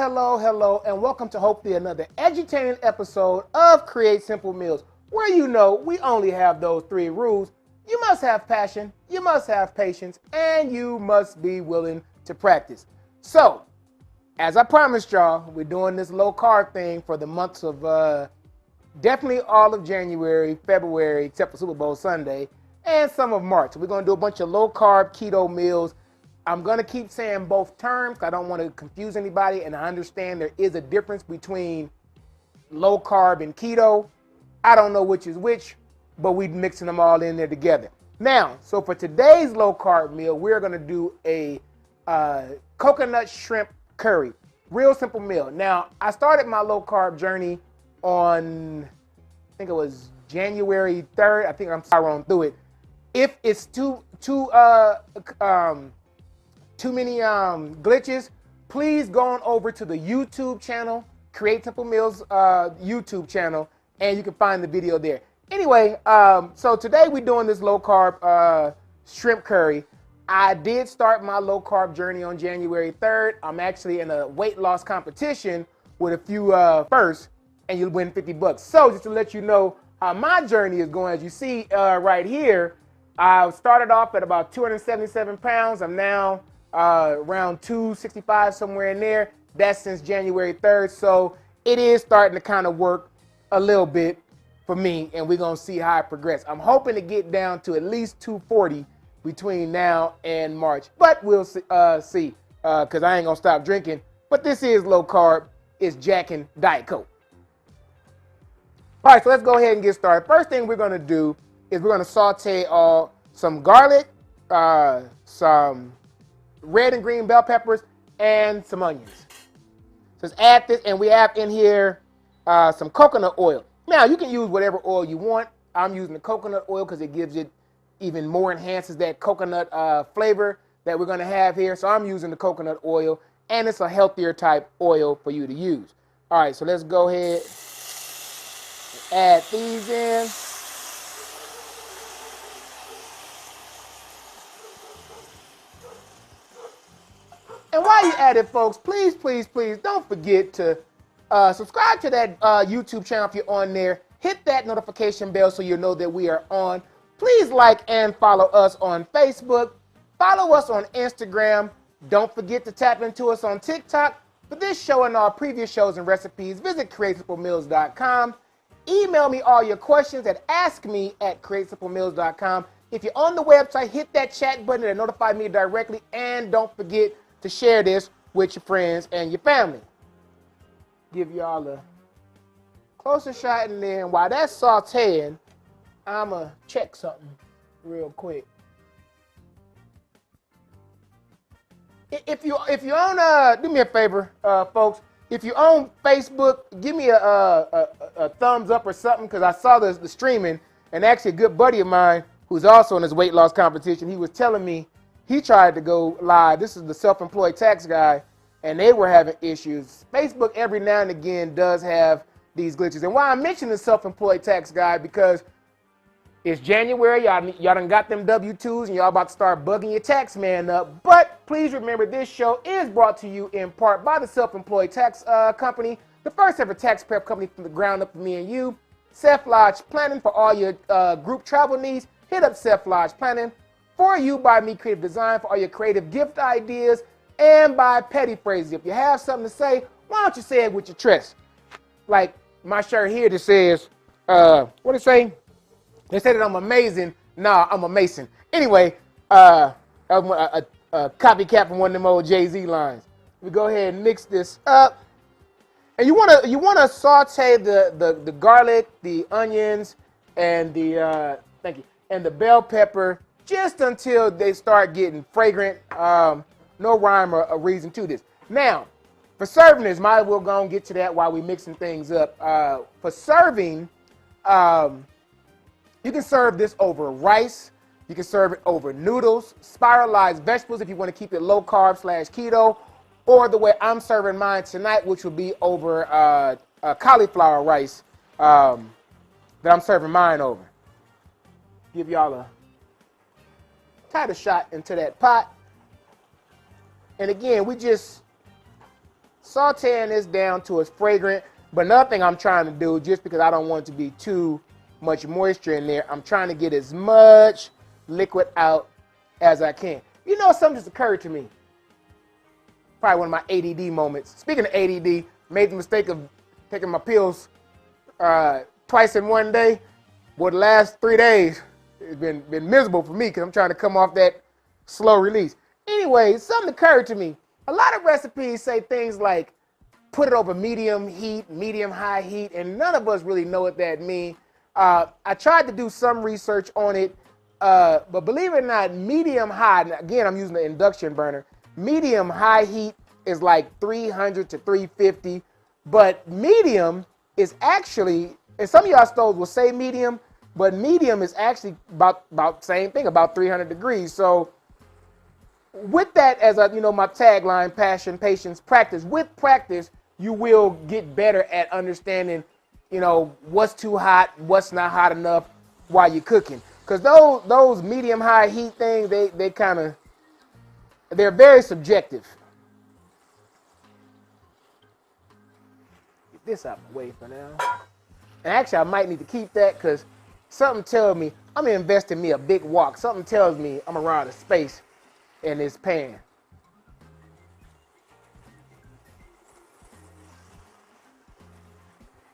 hello, and welcome to hopefully another edutaining episode of Create Simple Meals, where you know we only have those 3 rules. You must have passion, you must have patience, and you must be willing to practice. So, as I promised y'all, we're doing this low carb thing for the months of definitely all of January, February, except for Super Bowl Sunday, and some of March. We're going to do a bunch of low carb keto meals. I'm going to keep saying both terms. I don't want to confuse anybody, and I understand there is a difference between low carb and keto. I don't know which is which, but we're mixing them all in there together. Now, so for today's low carb meal, we're going to do a coconut shrimp curry. Real simple meal. Now, I started my low carb journey on, I think it was January 3rd. I think I'm sorry on through it. If it's too many glitches, please go on over to the YouTube channel, Create Simple Meals YouTube channel, and you can find the video there. Anyway, so today we're doing this low carb shrimp curry. I did start my low carb journey on January 3rd. I'm actually in a weight loss competition with a few first, and you'll win $50. So just to let you know how my journey is going, as you see right here, I started off at about 277 pounds. I'm now around 265, somewhere in there. That's since January 3rd. So it is starting to kind of work a little bit for me, and we're going to see how I progress. I'm hoping to get down to at least 240 between now and March, but we'll see, because I ain't going to stop drinking. But this is low carb. It's Jack and Diet Coke. All right, so let's go ahead and get started. First thing we're going to do is we're going to saute some garlic, some red and green bell peppers, and some onions. So let's add this, and we have in here some coconut oil. Now, you can use whatever oil you want. I'm using the coconut oil because it gives it even more, enhances that coconut flavor that we're going to have here. So I'm using the coconut oil, and it's a healthier type oil for you to use. All right, so let's go ahead and add these in. And while you're at it, folks, please don't forget to subscribe to that YouTube channel if you're on there. Hit that notification bell so you know that we are on. Please like and follow us on Facebook. Follow us on Instagram. Don't forget to tap into us on TikTok. For this show and all previous shows and recipes, visit createsimplemeals.com. Email me all your questions at askme@createsimplemeals.com. If you're on the website, hit that chat button to notify me directly. And don't forget to share this with your friends and your family. Give y'all a closer shot, and then while that's sauteing, I'ma check something real quick. If you own do me a favor, folks. If you're on Facebook, give me a thumbs up or something, because I saw the streaming, and actually a good buddy of mine who's also in this weight loss competition, he was telling me he tried to go live. This is the self-employed tax guy, and they were having issues. Facebook every now and again does have these glitches. And why I mention the self-employed tax guy, because it's January, y'all done got them W-2s, and y'all about to start bugging your tax man up. But please remember, this show is brought to you in part by the Self-Employed Tax Company, the first ever tax prep company from the ground up for me and you. Seth Lodge Planning for all your group travel needs. Hit up Seth Lodge Planning. For You by Me Creative Design for all your creative gift ideas, and by Petty Phrases. If you have something to say, why don't you say it with your chest? Like my shirt here that says, what it say? They say that I'm amazing. Nah, I'm a Mason. Anyway, a copycat from one of them old Jay-Z lines. We go ahead and mix this up. And you wanna saute the garlic, the onions, and the and the bell pepper just until they start getting fragrant. No rhyme or a reason to this. Now, for serving this, might as well go and get to that while we're mixing things up. For serving, you can serve this over rice. You can serve it over noodles, spiralized vegetables if you want to keep it low carb / keto, or the way I'm serving mine tonight, which will be over cauliflower rice that I'm serving mine over. Give y'all a tighter shot into that pot. And again, we just sauteing this down to it's fragrant. But another thing I'm trying to do, just because I don't want it to be too much moisture in there, I'm trying to get as much liquid out as I can. You know, something just occurred to me. Probably one of my ADD moments. Speaking of ADD, made the mistake of taking my pills twice in one day. Boy, the last 3 days, it's been miserable for me because I'm trying to come off that slow release. Anyway, something occurred to me. A lot of recipes say things like, put it over medium heat, medium high heat, and none of us really know what that means. I tried to do some research on it, but believe it or not, medium high, and again, I'm using the induction burner, medium high heat is like 300 to 350, but medium is actually, and some of y'all stoves will say medium, but medium is actually about same thing, about 300 degrees. So with that as a, my tagline, passion, patience, practice. With practice, you will get better at understanding, what's too hot, what's not hot enough while you're cooking. Because those medium high heat things, they're very subjective. Get this out of my way for now. And actually, I might need to keep that because something tells me I'm going to invest in me a big wok. Something tells me I'm going to run out of space in this pan.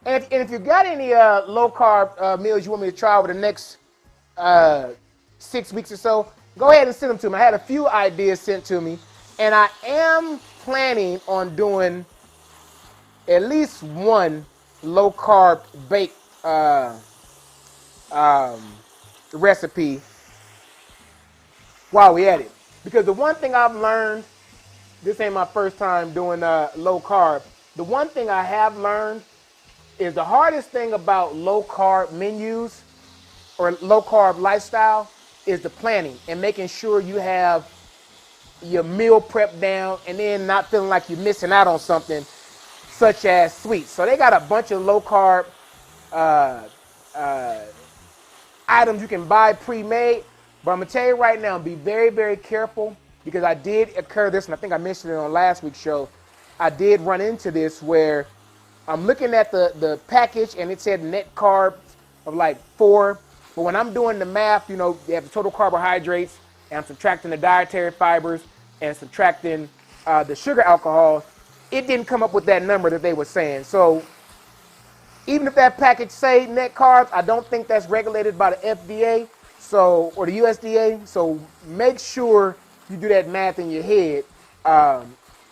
And if you got any low carb meals you want me to try over the next 6 weeks or so, go ahead and send them to me. I had a few ideas sent to me, and I am planning on doing at least one low carb baked recipe while we at it. Because the one thing I've learned, this ain't my first time doing low carb. The one thing I have learned is the hardest thing about low carb menus or low carb lifestyle is the planning and making sure you have your meal prep down and then not feeling like you're missing out on something such as sweets. So they got a bunch of low carb items you can buy pre-made, but I'm gonna tell you right now, be very, very careful because I did occur this, and I think I mentioned it on last week's show. I did run into this where I'm looking at the package and it said net carbs of like 4, but when I'm doing the math, they have the total carbohydrates, and I'm subtracting the dietary fibers and subtracting the sugar alcohol, it didn't come up with that number that they were saying. So even if that package say net carbs, I don't think that's regulated by the FDA or the USDA. So make sure you do that math in your head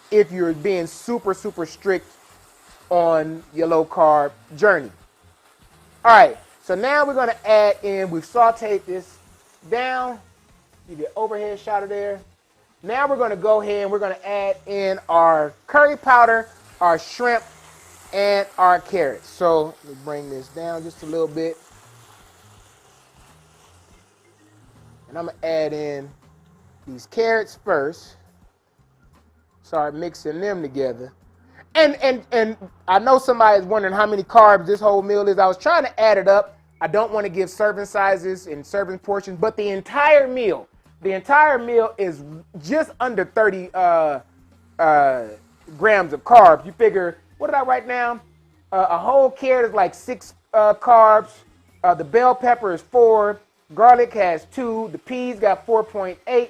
if you're being super, super strict on your low carb journey. All right, so now we're going to add in, we've sauteed this down. You get overhead shot of there. Now we're going to go ahead and we're going to add in our curry powder, our shrimp, and our carrots. So let me bring this down just a little bit. And I'm going to add in these carrots first. Start mixing them together. And I know somebody's wondering how many carbs this whole meal is. I was trying to add it up. I don't want to give serving sizes and serving portions, but the entire meal is just under 30 grams of carbs. You figure, what did I write down? A whole carrot is like 6 carbs. The bell pepper is 4. Garlic has 2. The peas got 4.8.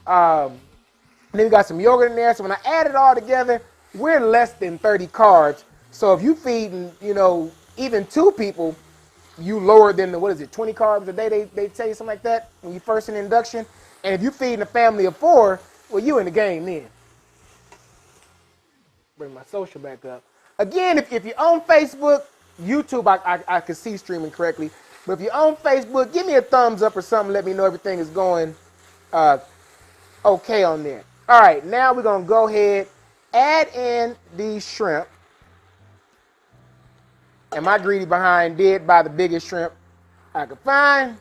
Then we got some yogurt in there. So when I add it all together, we're less than 30 carbs. So if you feeding, even 2 people, you lower than 20 carbs a day, they tell you something like that when you first in induction. And if you feeding a family of 4, well, you in the game then. Bring my social back up. Again, if you're on Facebook, YouTube, I can see streaming correctly. But if you're on Facebook, give me a thumbs up or something. Let me know everything is going okay on there. All right, now we're going to go ahead, add in these shrimp. And my greedy behind did buy the biggest shrimp I could find.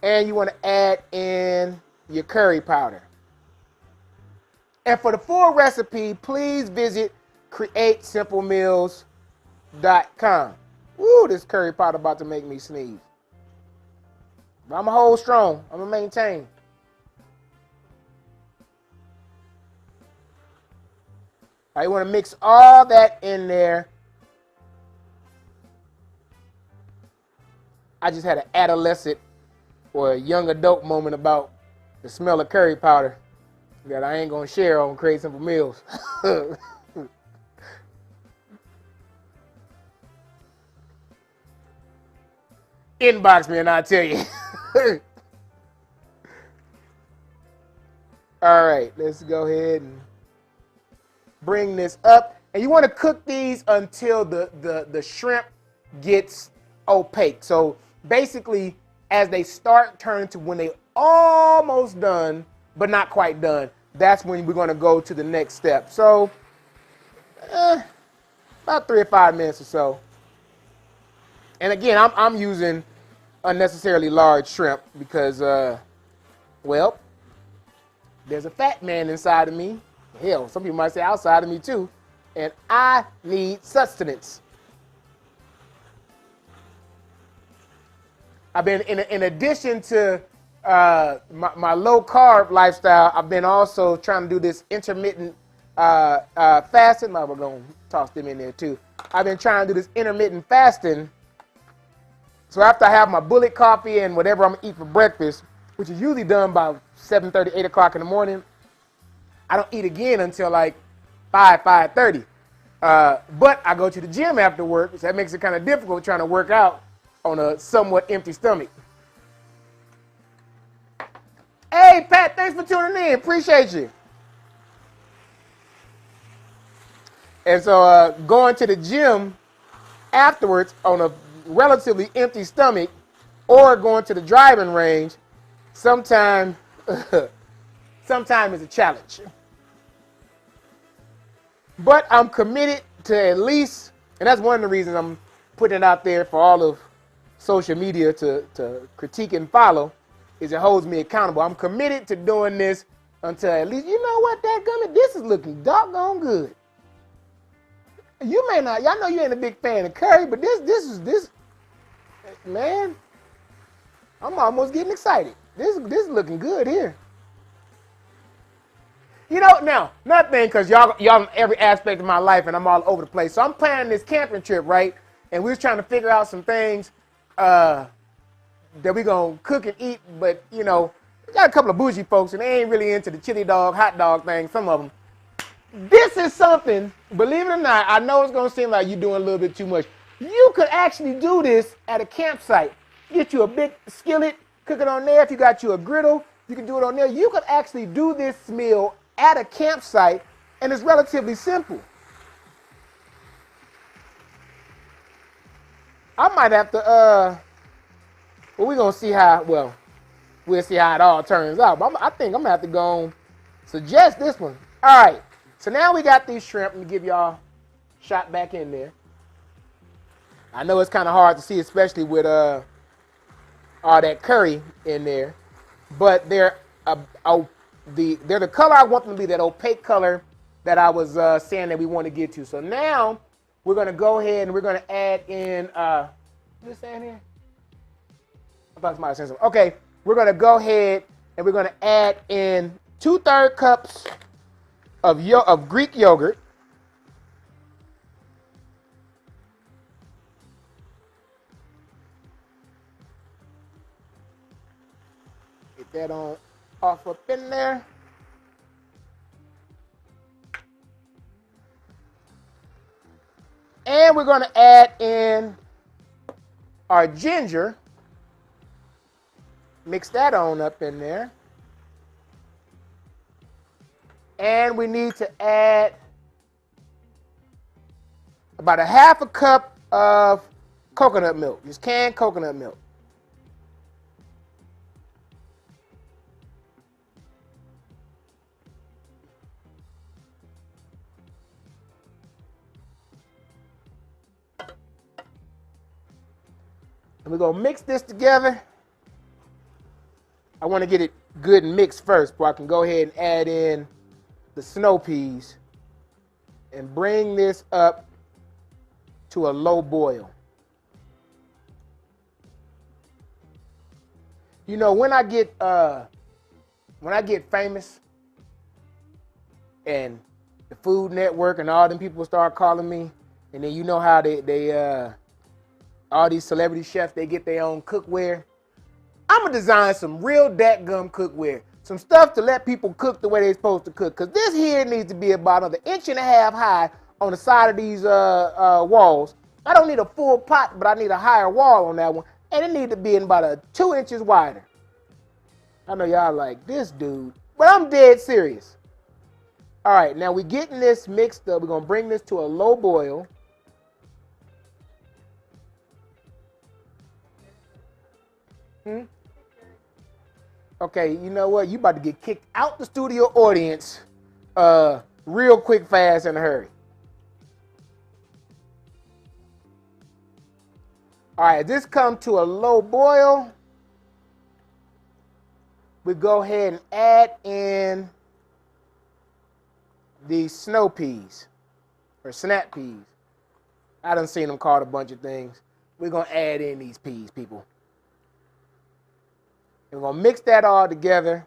And you want to add in your curry powder. And for the full recipe, please visit createsimplemeals.com. Woo, this curry powder about to make me sneeze. But I'm going to hold strong. I'm going to maintain. All right, you want to mix all that in there. I just had an adolescent or a young adult moment about the smell of curry powder that I ain't gonna share on Crazy Simple Meals. Inbox me and I'll tell you. All right, let's go ahead and bring this up. And you want to cook these until the shrimp gets opaque. So basically, as they start turning to when they almost done, but not quite done, that's when we're going to go to the next step. So about 3 or 5 minutes or so. And again, I'm using unnecessarily large shrimp because, well, there's a fat man inside of me. Hell, some people might say outside of me too. And I need sustenance. I've been, in addition to my low carb lifestyle, I've been also trying to do this intermittent fasting. Now we're going to toss them in there too. I've been trying to do this intermittent fasting. So after I have my bullet coffee and whatever I'm going to eat for breakfast, which is usually done by 7:30, 8 o'clock in the morning, I don't eat again until like 5:30. But I go to the gym after work, so that makes it kind of difficult trying to work out on a somewhat empty stomach. Hey, Pat, thanks for tuning in. Appreciate you. And so going to the gym afterwards on a relatively empty stomach or going to the driving range sometimes is a challenge. But I'm committed to at least, and that's one of the reasons I'm putting it out there for all of social media to critique and follow, is it holds me accountable. I'm committed to doing this until at least, you know what, dadgummit, this is looking doggone good. You may not, y'all know you ain't a big fan of curry, but this, man, I'm almost getting excited. This is looking good here. You know, now, another thing, because y'all in every aspect of my life, and I'm all over the place. So I'm planning this camping trip, right? And we was trying to figure out some things that we going to cook and eat. But, you know, we got a couple of bougie folks, and they ain't really into the chili dog, hot dog thing, some of them. This is something, believe it or not, I know it's going to seem like you're doing a little bit too much. You could actually do this at a campsite. Get you a big skillet, cook it on there. If you got you a griddle, you can do it on there. You could actually do this meal at a campsite, and it's relatively simple. I might have to, well, we're going to see how, well, we'll see how it all turns out. But I think I'm going to have to go and suggest this one. All right. So now we got these shrimp. Let me give y'all a shot back in there. I know it's kind of hard to see, especially with all that curry in there. But they're the color I want them to be, that opaque color that I was saying that we want to get to. So now we're going to go ahead and we're going to add in, what is saying here? I thought somebody said something. Okay, we're going to go ahead and we're going to add in 2/3 cups of Greek yogurt. Get that on off up in there. And we're going to add in our ginger. Mix that on up in there. And we need to add about 1/2 cup of coconut milk, just canned coconut milk. And we're going to mix this together. I want to get it good and mixed first before I can go ahead and add in the snow peas and bring this up to a low boil. You know, when I get famous and the Food Network and all them people start calling me. And then you know how they all these celebrity chefs, they get their own cookware. I'm going to design some real dadgum cookware. Some stuff to let people cook the way they're supposed to cook. Because this here needs to be about another 1.5 inches high on the side of these walls. I don't need a full pot, but I need a higher wall on that one. And it needs to be in about 2 inches wider. I know y'all like this dude, but I'm dead serious. All right, now we're getting this mixed up. We're going to bring this to a low boil. Okay, you know what? You about to get kicked out the studio audience real quick, fast, in a hurry. All right, this come to a low boil. We go ahead and add in the snow peas or snap peas. I done seen them called a bunch of things. We're going to add in these peas, people. And we're going to mix that all together.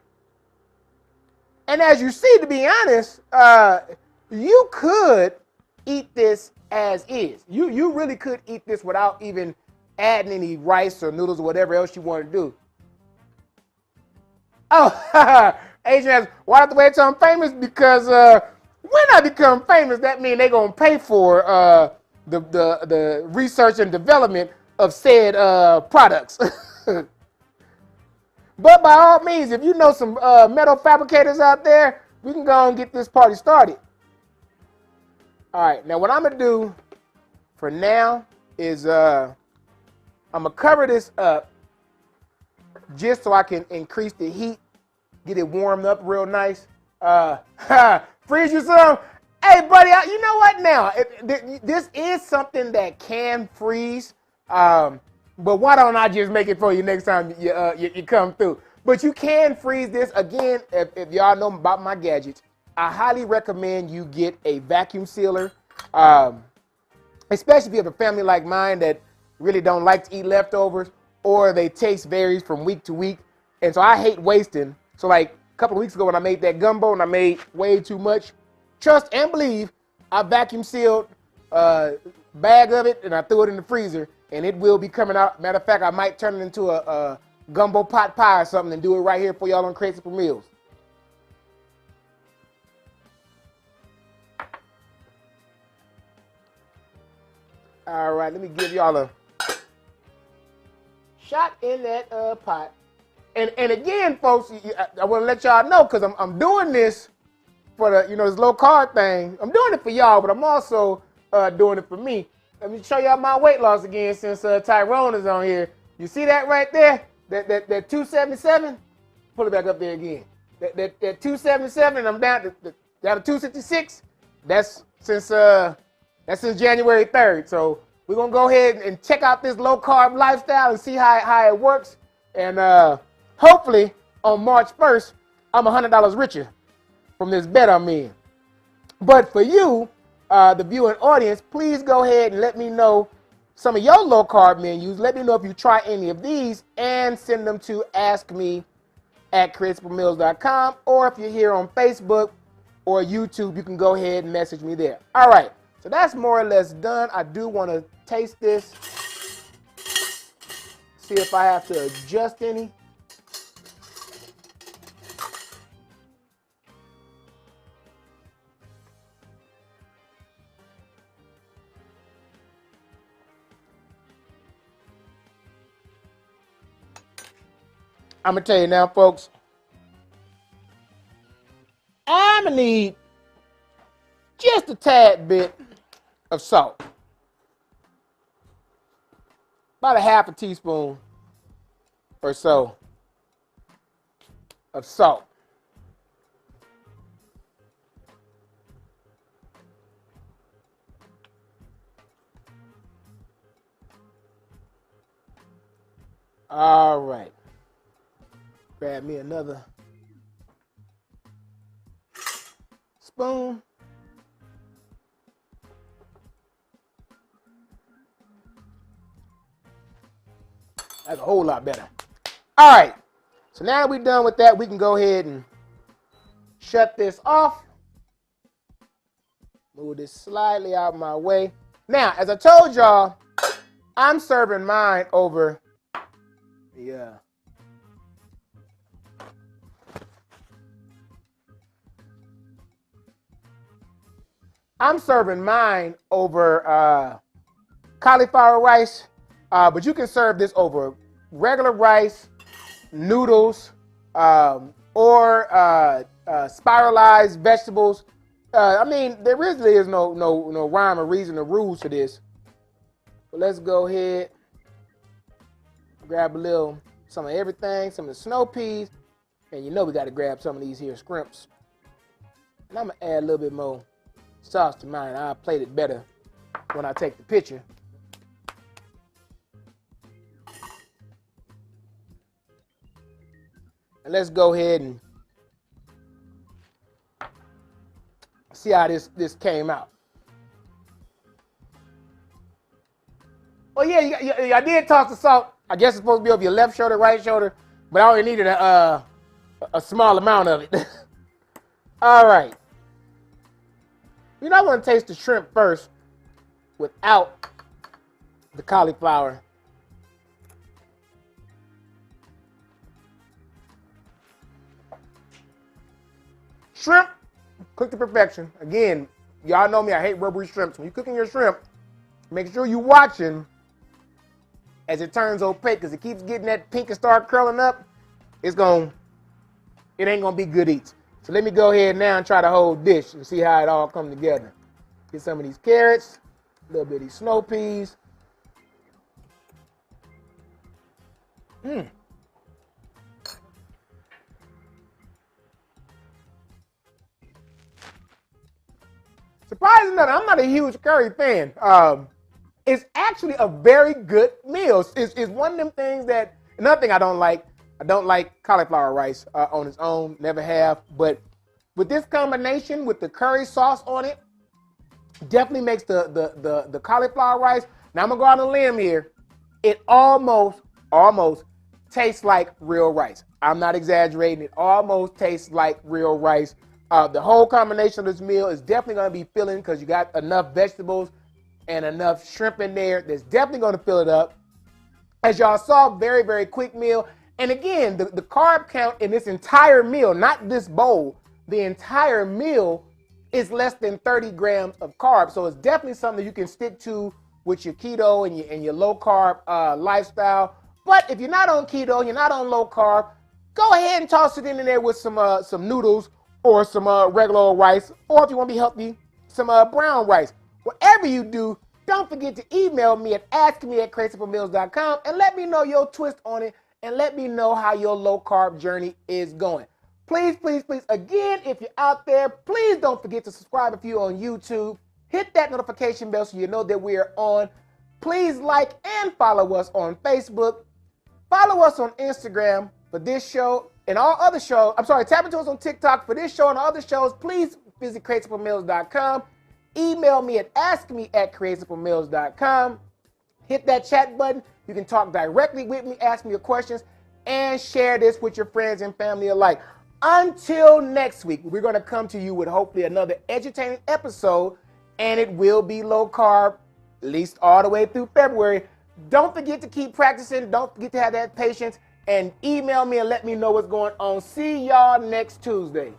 And as you see, to be honest, you could eat this as is. You really could eat this without even adding any rice or noodles or whatever else you want to do. Oh, Asian asks, why have to wait till I'm famous? Because when I become famous, that means they're going to pay for the research and development of said products. But by all means, if you know some metal fabricators out there, we can go and get this party started. All right, now what I'm going to do for now is I'm going to cover this up just so I can increase the heat, get it warmed up real nice. Freeze you some. Hey, buddy, you know what now? This is something that can freeze, but why don't I just make it for you next time you come through? But you can freeze this. Again, if y'all know about my gadgets, I highly recommend you get a vacuum sealer, especially if you have a family like mine that really don't like to eat leftovers, or they taste varies from week to week. And so I hate wasting. So like a couple of weeks ago when I made that gumbo and I made way too much, trust and believe, I vacuum sealed a bag of it and I threw it in the freezer and it will be coming out. Matter of fact, I might turn it into a gumbo pot pie or something and do it right here for y'all on Crazy for Meals. All right, let me give y'all a shot in that pot. And again, folks, I want to let y'all know because I'm doing this for the this low carb thing. I'm doing it for y'all, but I'm also doing it for me. Let me show y'all my weight loss again since Tyrone is on here. You see that right there? That 277? Pull it back up there again. That 277, and I'm down to 266. That's since January 3rd. So we're gonna go ahead and check out this low carb lifestyle and see how it works. And hopefully on March 1st, I'm $100 richer from this bet I'm in. But for you, the viewing audience, please go ahead and let me know some of your low carb menus. Let me know if you try any of these and send them to askme@creativemeals.com, or if you're here on Facebook or YouTube, you can go ahead and message me there. All right, so that's more or less done. I do want to taste this, see if I have to adjust any. I'm going to tell you now, folks, I'm going to need just a tad bit of salt. About a half a teaspoon or so of salt. All right. Grab me another spoon. That's a whole lot better. All right. So now that we're done with that, we can go ahead and shut this off. Move this slightly out of my way. Now, as I told y'all, I'm serving mine over the cauliflower rice, but you can serve this over regular rice, noodles, or spiralized vegetables. I mean, there really is no rhyme or reason or rules to this. But let's go ahead, grab some of everything, some of the snow peas, and you know we got to grab some of these here scrimps. And I'm gonna add a little bit more sauce to mine. I'll plate it better when I take the picture. And let's go ahead and see how this came out. Oh yeah, I did toss the salt. I guess it's supposed to be over your left shoulder, right shoulder, but I only needed a small amount of it. All right. You know, I want to taste the shrimp first without the cauliflower. Shrimp, cooked to perfection. Again, y'all know me, I hate rubbery shrimps. When you're cooking your shrimp, make sure you're watching as it turns opaque, because it keeps getting that pink and start curling up. It ain't gonna be good eats. So let me go ahead now and try the whole dish and see how it all comes together. Get some of these carrots, a little bit of these snow peas. Surprisingly enough, I'm not a huge curry fan. It's actually a very good meal. It's one of them things that, another thing I don't like cauliflower rice on its own, never have. But with this combination, with the curry sauce on it, definitely makes the cauliflower rice. Now I'm gonna go out on a limb here. It almost tastes like real rice. I'm not exaggerating. It almost tastes like real rice. The whole combination of this meal is definitely gonna be filling because you got enough vegetables and enough shrimp in there. That's definitely gonna fill it up. As y'all saw, very, very quick meal. And again, the carb count in this entire meal, not this bowl, the entire meal is less than 30 grams of carbs. So it's definitely something you can stick to with your keto and your low carb lifestyle. But if you're not on keto, you're not on low carb, go ahead and toss it in there with some noodles or some regular old rice, or if you want to be healthy, some brown rice. Whatever you do, don't forget to email me at askme@crazysimplemeals.com and let me know your twist on it and let me know how your low carb journey is going. Please, please, please, again, if you're out there, please don't forget to subscribe if you're on YouTube. Hit that notification bell so you know that we are on. Please like and follow us on Facebook. Follow us on Instagram for this show and all other shows. Tap into us on TikTok for this show and other shows. Please visit crazysimplemeals.com. Email me at askme@crazysimplemeals.com. Hit that chat button. You can talk directly with me, ask me your questions, and share this with your friends and family alike. Until next week, we're going to come to you with hopefully another edutaining episode, and it will be low carb, at least all the way through February. Don't forget to keep practicing. Don't forget to have that patience, and email me and let me know what's going on. See y'all next Tuesday.